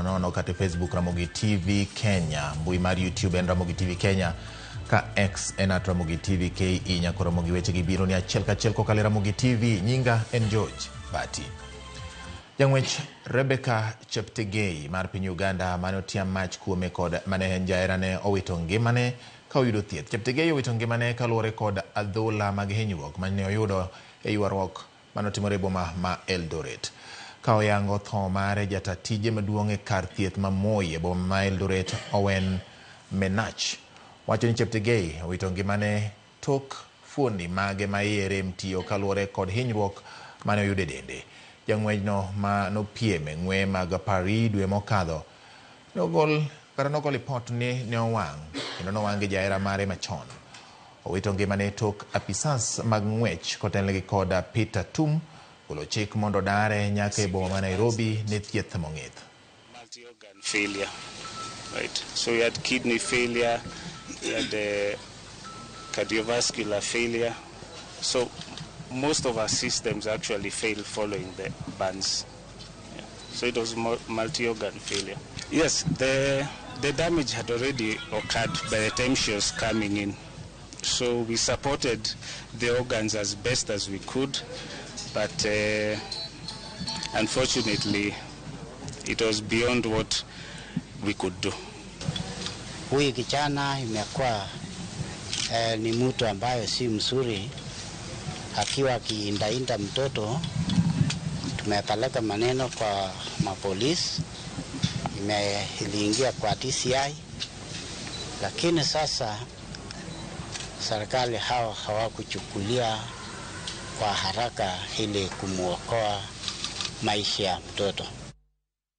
nono kata Facebook Ramogi TV Kenya, mbui mar YouTube en Ramogi TV Kenya, ka X en @Ramogi TV KE. Nyako Ramogi weche gibiro ni achiel ka achiel kokale Ramogi TV. Nyinga en George Bati. Jang'wech Rebecca Cheptegei mar piny Uganda mane otiam mach kuome kod mane en jaherane owito ngimane ka oyudo thieth. Cheptegei owito ngimane kaluwore kod adhola mag hinyruok mane oyudo e ywaruok manotimore e boma ma Eldoret. Ka oyango tho mare, jata tije maduong' e kar thieth ma Moi e boma ma Eldoret, Owen Menach, wacho ni Cheptegei owito ngimane tok fuondi mage ma iye rem tiyo kaluwore kod hinyruok mane oyudo e dende. Jang'wechno ma nopiem e ng'we mag Paris dwe mokadho nogol lipot ni ne owang' kendo nowang' gi jahera mare machon. Owito ngimane tok apisas mag ng'wech kotelnegi kod Peter Tum golo chik mondo dare nyaka e boma ma Nairobi ne thieth mong'ith. Multi-organ failure, right? So we had kidney failure, we had cardiovascular failure. So most of our systems actually failed following the burns. Yeah. So it was multi-organ failure. Yes, the damage had already occurred by the time she was coming in. So we supported the organs as best as we could, but unfortunately it was beyond what we could do. Huyu kijana imekuwa ni mtu ambaye si mzuri, akiwa akiindainda mtoto. Tumepeleka maneno kwa mapolisi, iliingia kwa DCI, lakini sasa serikali hawakuchukulia kwa haraka ili kumuokoa maisha ya mtoto.